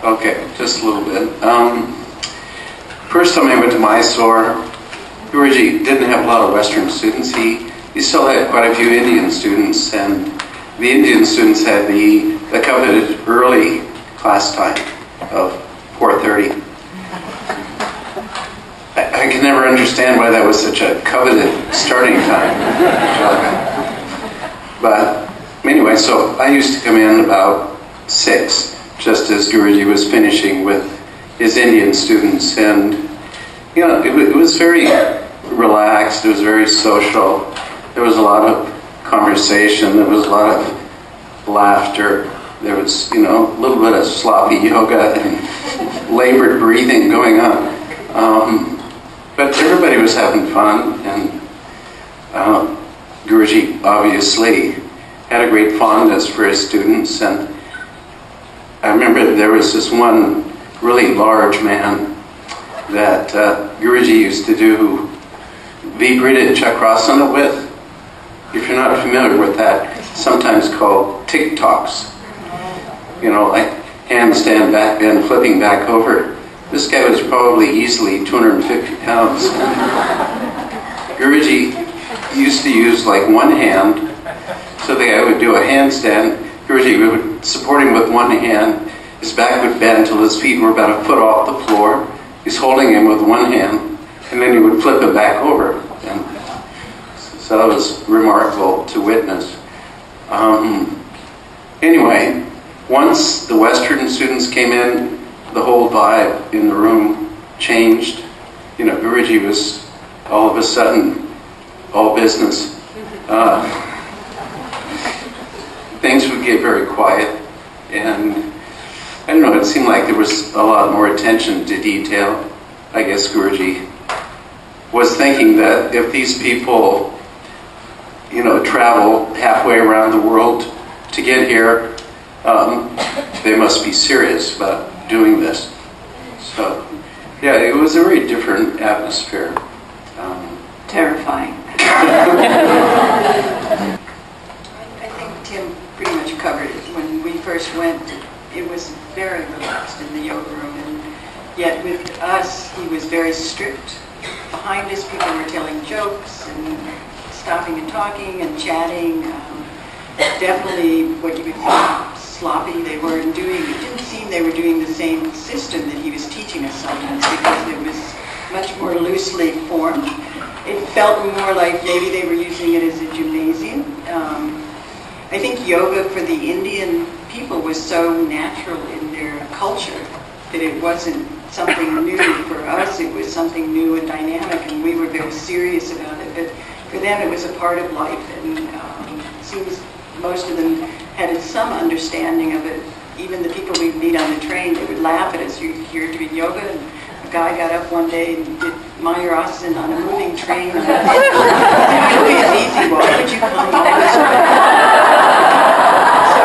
Okay, just a little bit. First time I went to Mysore, Guruji didn't have a lot of Western students. He still had quite a few Indian students, and the Indian students had the coveted early class time of 4:30. I can never understand why that was such a coveted starting time. But anyway, so I used to come in about 6, just as Guruji was finishing with his Indian students, and you know, it was very relaxed. It was very social. There was a lot of conversation. There was a lot of laughter. There was, you know, a little bit of sloppy yoga and labored breathing going on. But everybody was having fun, and Guruji obviously had a great fondness for his students. And I remember there was this one really large man that Guruji used to do Viparita Chakrasana with. If you're not familiar with that, sometimes called TikToks. You know, like handstand, back bend, flipping back over. This guy was probably easily 250 pounds. Guruji used to use like one hand, so the guy would do a handstand. Guruji would support him with one hand. His back would bend till his feet were about a foot off the floor. He's holding him with one hand, and then he would flip him back over. And so that was remarkable to witness. Anyway, once the Western students came in, the whole vibe in the room changed. You know, Guruji was all of a sudden all business. Things would get very quiet, and I don't know, it seemed like there was a lot more attention to detail. I guess Guruji was thinking that if these people, you know, travel halfway around the world to get here, they must be serious about doing this. So, yeah, it was a very different atmosphere. Terrifying. I think Tim pretty much covered it. When we first went, it was very relaxed in the yoga room, and yet with us, he was very strict. Behind us, people were telling jokes and stopping and talking and chatting. Definitely what you would call sloppy. They weren't doing, it didn't seem they were doing the same system that he was teaching us sometimes, because it was much more loosely formed. It felt more like maybe they were using it as a gymnasium. I think yoga for the Indian people was so natural in their culture that it wasn't something new. For us, it was something new and dynamic, and we were very serious about it. But for them, it was a part of life, and it seems most of them had some understanding of it. Even the people we'd meet on the train, they would laugh at us. You're doing yoga, and a guy got up one day and did Mayurasana on a moving train. It really is easy. Why would you come all this way? So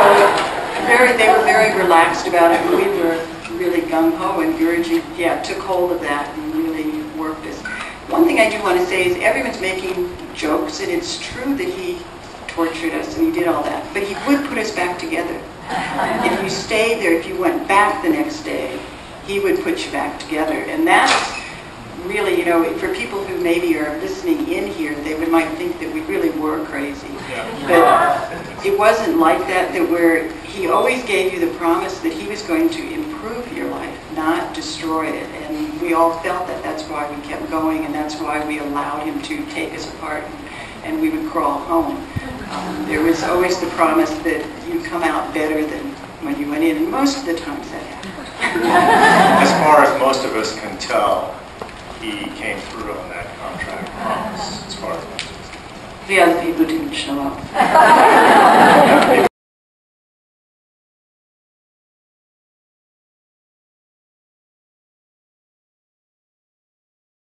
they were very relaxed about it, and we were really gung-ho, and Guruji, took hold of that and really worked us. One thing I do want to say is everyone's making jokes, and it's true that he tortured us and he did all that, but he would put us back together. If you stayed there, if you went back the next day, he would put you back together. And that's really, you know, for people who maybe are listening in here, they might think that we really were crazy. But it wasn't like that, where he always gave you the promise that he was going to improve your life, not destroy it. And we all felt that. That's why we kept going, and that's why we allowed him to take us apart, and we would crawl home. There was always the promise that you'd come out better than when you went in, and most of the times that happened. As far as most of us can tell, he came through on that contract promise, as far as most of us can tell. The other people didn't show up.